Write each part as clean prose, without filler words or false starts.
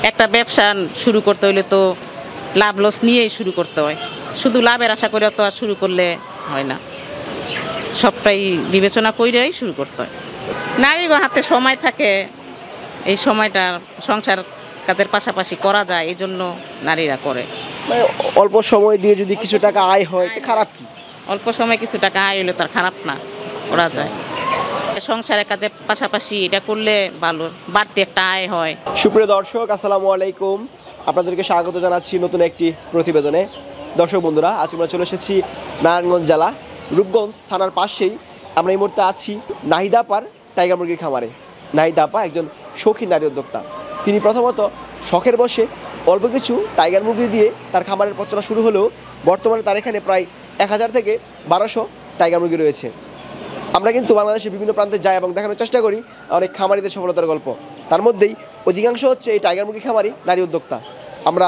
একটা ব্যবসা শুরু করতে হইলে তো লাভ লস নিয়েই শুরু করতে হয়, শুধু লাভের আশা করে তো আর শুরু করলে হয় না, সবটাই বিবেচনা করেই শুরু করতে হয়। নারীর হাতে সময় থাকে, এই সময়টা সংসার কাজের পাশাপাশি করা যায়, এই জন্য নারীরা করে। মানে অল্প সময় দিয়ে যদি কিছু টাকা আয় হয় তো খারাপ কি? অল্প সময় কিছু টাকা আয় হলে তার খারাপ না, করা যায়। সংসারের কাজের পাশাপাশি এটা করলে ভালো, বাড়তি একটা আয় হয়। সুপ্রিয় দর্শক, আসসালামু আলাইকুম। আপনাদেরকে স্বাগত জানাচ্ছি নতুন একটি প্রতিবেদনে। দর্শক বন্ধুরা, আজ আমরা চলে এসেছি নারায়ণগঞ্জ জেলা রূপগঞ্জ থানার পাশেই। আমরা এই মুহূর্তে আছি নাহিদা আপার টাইগার মুরগির খামারে। নাহিদা আপা একজন শৌখিন নারী উদ্যোক্তা। তিনি প্রথমত শখের বসে অল্প কিছু টাইগার মুরগি দিয়ে তার খামারের পথ চলা শুরু হলেও বর্তমানে তার এখানে প্রায় 1000 থেকে 1200 টাইগার মুরগি রয়েছে। আমরা কিন্তু বাংলাদেশের বিভিন্ন প্রান্তে যাই এবং দেখানোর চেষ্টা করি অনেক খামারিদের সফলতার গল্প। তার মধ্যেই অধিকাংশ হচ্ছে এই টাইগার মুরগি খামারি নারী উদ্যোক্তা। আমরা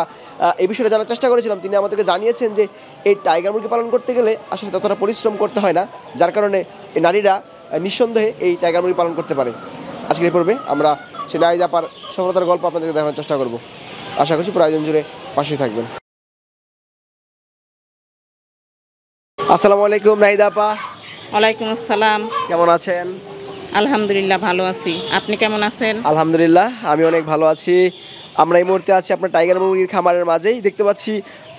এই বিষয়ে জানার চেষ্টা করেছিলাম। তিনি আমাদেরকে জানিয়েছেন যে এই টাইগার মুরগি পালন করতে গেলে আসলে ততটা পরিশ্রম করতে হয় না, যার কারণে এই নারীরা নিঃসন্দেহে এই টাইগার মুরগি পালন করতে পারে। আজকের এই পর্বে আমরা সেই নাহিদা আপার সফলতার গল্প আপনাদেরকে দেখানোর চেষ্টা করব। আশা করছি প্রয়োজন জুড়ে পাশেই থাকবেন। আসসালামু আলাইকুম নাহিদা আপা। ওয়ালাইকুম আসসালাম। কেমন আছেন? আলহামদুলিল্লাহ, ভালো আছি। আপনি কেমন আছেন? আলহামদুলিল্লাহ, আমি অনেক ভালো আছি। আমরা এই মুহূর্তে আছি আপনার টাইগার মুরগির খামারের মাঝেই। দেখতে পাচ্ছি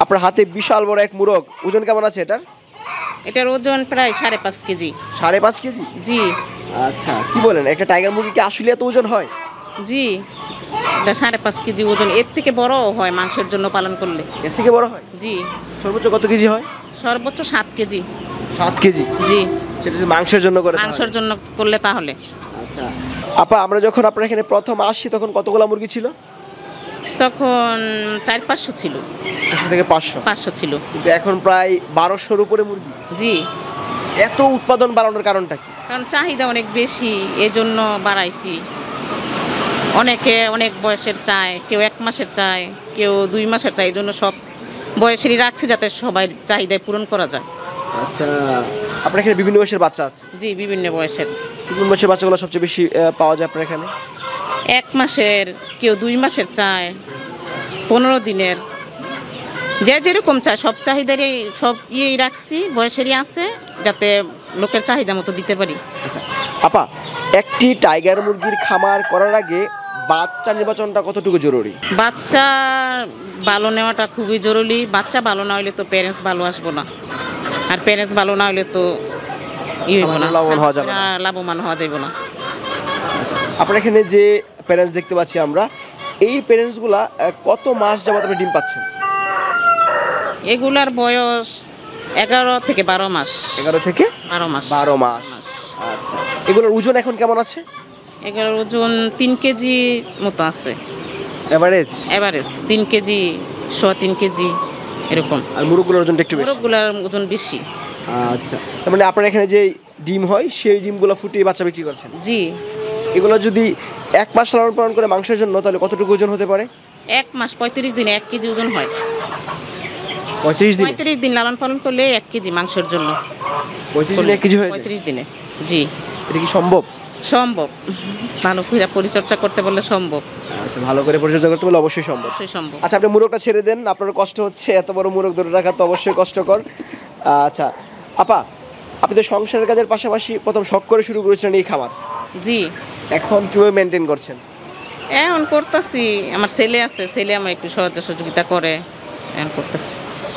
আপনার হাতে বিশাল বড় এক মুরগ। ওজন কেমন আছে এটার? এটার ওজন প্রায় 5.5 কেজি। 5.5 কেজি? জি। আচ্ছা, কি বলেন, একটা টাইগার মুরগি কি আসলে এত ওজন হয়? জি, এটা 5.5 কেজি ওজন। এর থেকে বড়ও হয় মাংসের জন্য পালন করলে। এর থেকে বড় হয়? জি। সর্বোচ্চ কত কেজি হয়? সর্বোচ্চ 7 কেজি। 7 কেজি? জি। সেটা যদি মাংসের জন্য করে? মাংসের জন্য করলে তাহলে। আচ্ছা আপা, আমরা যখন আপনার এখানে প্রথম আসি তখন কতগুলো মুরগি ছিল? তখন 400-500 ছিল। 400 থেকে 500 ছিল। কিন্তু এখন প্রায় 1200-র উপরে মুরগি। জি। এত উৎপাদন বাড়ানোর কারণটা কি? কারণ চাহিদা অনেক বেশি, এজন্য বাড়াইছি। অনেকে অনেক বয়সের চায়, কেউ 1 মাসের চায়, কেউ 2 মাসের চায়, এই জন্য সব বয়সেরই রাখছি যাতে সবাই চাহিদায় পূরণ করা যায়। আচ্ছা, আপনার এখানে বিভিন্ন বয়সের বাচ্চা আছে? জি, বিভিন্ন বয়সের। কোন বয়সের বাচ্চাগুলো সবচেয়ে বেশি পাওয়া যায় আপনার এখানে? 1 মাসের, কেউ 2 মাসের চায়, 15 দিনের, যে যেরকম চায় সব চাহিদারই সব ইয়েই রাখছি, বয়সেরই আছে, যাতে লোকের চাহিদা মতো দিতে পারি। আচ্ছা আপা, একটি টাইগার মুরগির খামার করার আগে বাচ্চা নির্বাচনটা কতটুকু জরুরি? বাচ্চা ভালো নেওয়াটা খুবই জরুরি। বাচ্চা ভালো না হলে তো প্যারেন্টস ভালো আসবো না, আর প্যারেন্টস ভালো না হলে তো লাভবান হওয়া যাবে না। লাভবান হওয়া যাবে না। আপনার এখানে যে প্যারেন্টস দেখতে পাচ্ছি আমরা, এই প্যারেন্টসগুলা কত মাস যাবত আপনি ডিম পাচ্ছেন? এগুলার বয়স 11 থেকে 12 মাস। 11 থেকে 12 মাস। 12 মাস। আচ্ছা, এগুলোর ওজন এখন কেমন আছে? এগুলোর ওজন 3 কেজি মতো আছে। এভারেজ 3 কেজি, 3.25 কেজি এরকম। আর মুরগগুলোর ওজনটা একটু বেশি? মুরগগুলোর ওজন বেশি। আচ্ছা, তার মানে আপনার এখানে যে ডিম হয় সেই ডিমগুলো ফুটিয়ে বাচ্চা বিক্রি করছেন? জি। এগুলো যদি 1 মাস লালন পালন করে মাংসের জন্য, তাহলে কতটুকু ওজন হতে পারে? 1 মাস 35 দিনে 1 কেজি ওজন হয়। 35 দিন লালন পালন করলে 1 কেজি মাংসের জন্য। 35 দিনে 1 কেজি হয়ে যায়? 35 দিনে। জি। এটা কি সম্ভব? সম্ভব, ভালো করে পরিচর্যা করতে বললে সম্ভব। আচ্ছা, ভালো করে পরিচর্যা করতে বললে অবশ্যই সম্ভব। অবশ্যই সম্ভব। আচ্ছা, আপনি মুরগটা ছেড়ে দেন, আপনার কষ্ট হচ্ছে, এত বড় মুরগ ধরে রাখা তো অবশ্যই কষ্টকর। আচ্ছা আপা, আপনি তো সংসারের কাজের পাশাপাশি প্রথম শখ করে শুরু করেছিলেন এই খামার। জি। এখন কিভাবে মেনটেন করছেন? এখন করতেছি, আমার ছেলে আছে, ছেলে আমার একটু সহযোগিতা করে, এখন করতেছি।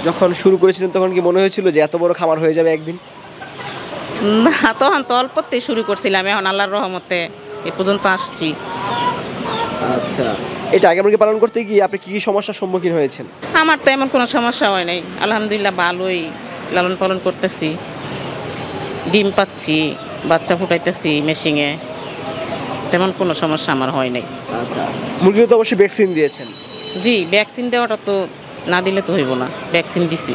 যখন শুরু করেছিলেন তখন কি মনে হয়েছিল যে এত বড় খামার হয়ে যাবে একদিন? না, তখন তো অল্পতেই শুরু করছিলাম, এখন আল্লাহর রহমতে এ পর্যন্ত আসছি। আচ্ছা, এই টাইগার মুরগি পালন করতে গিয়ে আপনি কি কি সমস্যার সম্মুখীন হয়েছেন? আমার তো এমন কোনো সমস্যা হয় নাই, আলহামদুলিল্লাহ ভালোই লালন পালন করতেছি, ডিম পাচ্ছি, বাচ্চা ফুটাইতেছি মেশিনে, তেমন কোনো সমস্যা আমার হয় নাই। আচ্ছা, মুরগিও তো অবশ্যই ভ্যাকসিন দিয়েছেন? জি, ভ্যাকসিন দেওয়াটা তো না দিলে তো হইব না, ভ্যাকসিন দিছি।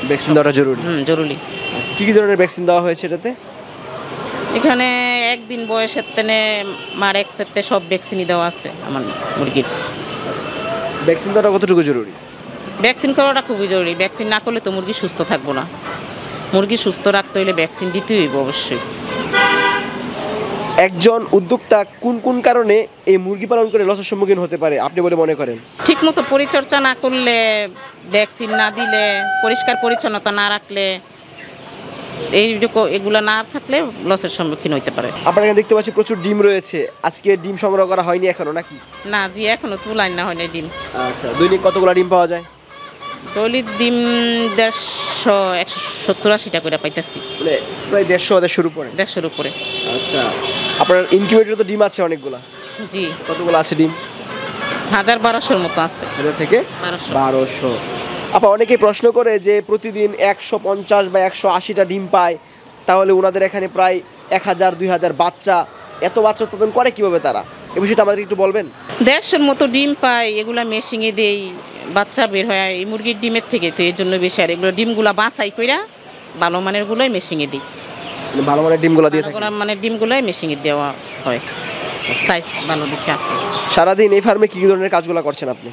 ভ্যাকসিন দেওয়াটা জরুরি? জরুরি। আচ্ছা, কী কী ধরনের ভ্যাকসিন দেওয়া হয়েছে এটাতে? এখানে 1 দিন বয়সের তেনে মার এক্সেতে সব ভ্যাকসিনই দেওয়া আছে আমার মুরগির। ভ্যাকসিন দেওয়াটা কতটুকু জরুরি? ভ্যাকসিন করাটা খুবই জরুরি। ভ্যাকসিন না করলে তো মুরগি সুস্থ থাকবো না। মুরগি সুস্থ রাখতে হলে ভ্যাকসিন দিতে হইব অবশ্যই। একজন উদ্যোক্তা কোন কোন কারণে এই মুরগি পালন করে লসের সম্মুখীন হতে পারে আপনি বলে মনে করেন? ঠিক মতো পরিচর্যা না করলে, ভ্যাকসিন না দিলে, পরিষ্কার পরিচ্ছন্নতা না রাখলে, এগুলো না থাকলে লসের সম্মুখীন হতে পারে। আপনারা এখানে দেখতে পাচ্ছি প্রচুর ডিম রয়েছে, আজকে ডিম সংগ্রহ করা হয়নি এখনো নাকি? না জি, এখনো তুলাই না হয়নি ডিম। আচ্ছা, দৈনিক কতগুলো ডিম পাওয়া যায়? দৈনিক ডিম 150, 170-80টা করে পাইতেছি। মানে প্রায় 150-150-র উপরে। 150-র উপরে। আচ্ছা, আপনার ইনকিউবেটরে তো ডিম আছে অনেকগুলো। জি। কতগুলো আছে ডিম? 1000-1200-র মতো আছে। 1000 থেকে 1200। আপা অনেকেই প্রশ্ন করে যে প্রতিদিন 150 বা 180টা ডিম পায়, তাহলে ওনাদের এখানে প্রায় 1000-2000 বাচ্চা, এত বাচ্চা উৎপাদন করে কিভাবে তারা? এই বিষয়টা আমাদের একটু বলবেন। 150-র মতো ডিম পায়, এগুলা মেশিনে দেই, বাচ্চা বের হয় এই মুরগির ডিমের থেকে, তো এই জন্য বেশি। আর এগুলো ডিমগুলা বাছাই কইরা ভালো মানের গুলোই মেশিনে দিই। ভালো মানের ডিমগুলো দিয়ে থাকি। ভালো মানের ডিমগুলোই মেশিনে দেওয়া হয়, সাইজ ভালো দেখে। সারাদিন এই ফার্মে কী ধরনের কাজগুলো করছেন আপনি?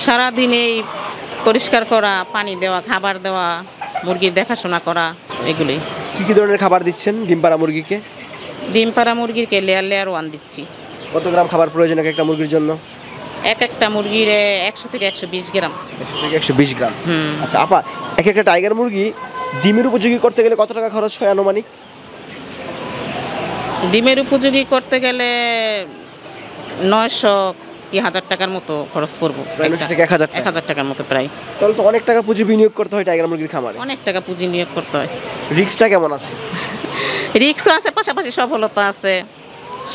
সারাদিন এই পরিষ্কার করা, পানি দেওয়া, খাবার দেওয়া, মুরগির দেখাশোনা করা, এগুলি। কী ধরনের খাবার দিচ্ছেন ডিম পাড়া মুরগিকে? ডিম পাড়া মুরগিকে লেয়ার 1 দিচ্ছি। কত গ্রাম খাবার প্রয়োজন একটা মুরগির জন্য? একটা মুরগির 100 থেকে 120 গ্রাম। 100 থেকে 120 গ্রাম। আচ্ছা আপা, একটা টাইগার মুরগি ডিমের উপযোগী করতে গেলে কত টাকা খরচ হয় আনুমানিক? ডিমের উপযোগী করতে গেলে 900 কি 1000 টাকার মতো খরচ পড়বো। 900 থেকে 1000 টাকার মতো প্রায়। তাহলে তো অনেক টাকা পুঁজি বিনিয়োগ করতে হয় টাইগার মুরগির খামারে। অনেক টাকা পুঁজি নিয়োগ করতে হয়। রিস্কটা কেমন আছে? রিস্কও আছে, পাশাপাশি সফলতা আছে,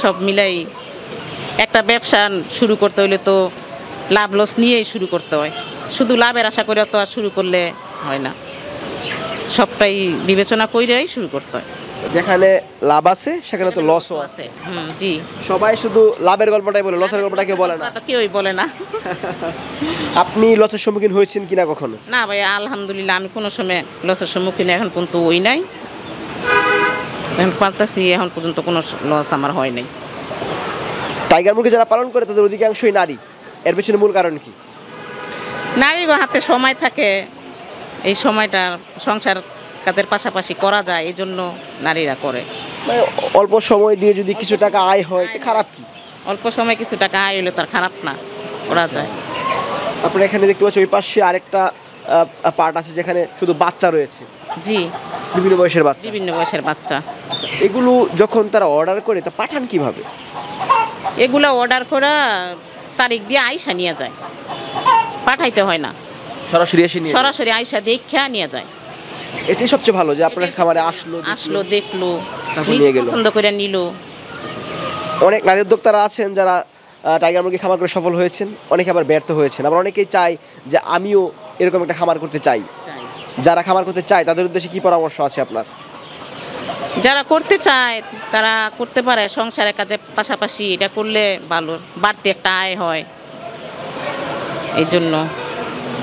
সব মিলাই। একটা ব্যবসা শুরু করতে হলে তো লাভ লস নিয়েই শুরু করতে হয়, শুধু লাভের আশা করে তো আর শুরু করলে হয় না, সবটাই বিবেচনা করেই শুরু করতে হয়। যেখানে লাভ আছে সেখানে তো লসও আছে। জি। সবাই শুধু লাভের গল্পটাই বলে, লসের গল্পটা কেউ বলে না। কেউই বলে না। আপনি লসের সম্মুখীন হয়েছেন কিনা কখনো? না ভাই, আলহামদুলিল্লাহ আমি কোনো সময় লসের সম্মুখীন এখন পর্যন্ত হই নাই। এখন পালতেছি, এখন পর্যন্ত কোনো লস আমার হয় নাই। টাইগার মুরগি যারা পালন করে তাদের অধিকাংশই নারী, এর পেছনে মূল কারণ কি? নারীর হাতে সময় থাকে, এই সময়টা সংসার কাজের পাশাপাশি করা যায়, এই জন্য নারীরা করে। মানে অল্প সময় দিয়ে যদি কিছু টাকা আয় হয় খারাপ কি? অল্প সময় কিছু টাকা আয় হলে তার খারাপ না, করা যায়। আপনারা এখানে দেখতে পাচ্ছি ওই পাশে আরেকটা পার্ট আছে যেখানে শুধু বাচ্চা রয়েছে। জি, বিভিন্ন বয়সের বাচ্চা। বিভিন্ন বয়সের বাচ্চা। এগুলো যখন তারা অর্ডার করে তো পাঠান কিভাবে? এগুলো অর্ডার করা তারিখ দিয়ে আইসা নিয়ে যায়, পাঠাইতে হয় না, সরাসরি আইসা দেখা নিয়ে যায়। এটাই সবচেয়ে ভালো যে আপনার খামারে আসলো দেখলো, নিয়ে গেল, পছন্দ করে নিল। অনেক নারী উদ্যোক্তারা আছেন যারা টাইগার মুরগি খামার করে সফল হয়েছেন, অনেকে আবার ব্যর্থ হয়েছেন। আবার অনেকেই চায় যে আমিও এরকম একটা খামার করতে চাই। যারা খামার করতে চায় তাদের উদ্দেশ্যে কি পরামর্শ আছে আপনার? যারা করতে চায় তারা করতে পারে, সংসারের কাজের পাশাপাশি এটা করলে ভালো, বাড়তি একটা আয় হয়। এই জন্য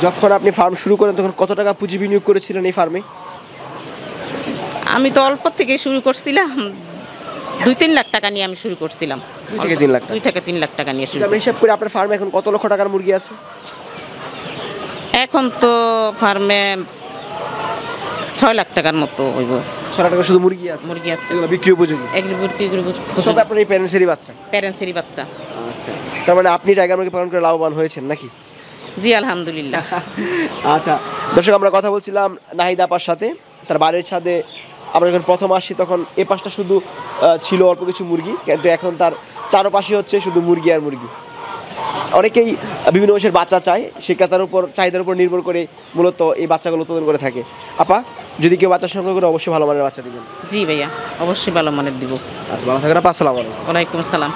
যখন আপনি ফার্ম শুরু করেন তখন কত টাকা পুঁজি বিনিয়োগ করেছিলেন এই ফার্মে? আমি তো অল্প থেকে শুরু করছিলাম, 2-3 লাখ টাকা নিয়ে আমি শুরু করছিলাম। 2 থেকে 3 লাখ? 2 থেকে 3 লাখ টাকা নিয়ে শুরু। আমি হিসাব করে আপনার ফার্মে এখন কত লক্ষ টাকার মুরগি আছে? এখন তো ফার্মে 6 লাখ টাকার মতো হইব। 6 লাখ টাকা শুধু মুরগি আছে? মুরগি আছে, এগুলো বিক্রি উপযোগী? এগুলো বিক্রি সব আপনার এই প্যারেন্টসেরই বাচ্চা? প্যারেন্টসেরই বাচ্চা। আচ্ছা, তার মানে আপনি টাইগার মুরগি পালন করে লাভবান হয়েছেন নাকি? জি আলহামদুলিল্লাহ। আচ্ছা দর্শক, আমরা কথা বলছিলাম নাহিদ আপার সাথে। তার বাড়ির ছাদে আমরা যখন প্রথম আসি তখন এ পাশটা শুধু ছিল অল্প কিছু মুরগি, কিন্তু এখন তার চারপাশে হচ্ছে শুধু মুরগি আর মুরগি। অনেকেই বিভিন্ন বয়সের বাচ্চা চায়, সে তার উপর চাহিদার উপর নির্ভর করে মূলত এই বাচ্চাগুলো উৎপাদন করে থাকে। আপা, যদি কেউ বাচ্চা সংগ্রহ করে অবশ্যই ভালো মানের বাচ্চা দিবেন। জি ভাইয়া, অবশ্যই ভালো মানের দিব। আচ্ছা, ভালো থাকেন আপা। আসসালামু আলাইকুম। ওয়ালাইকুম আসসালাম।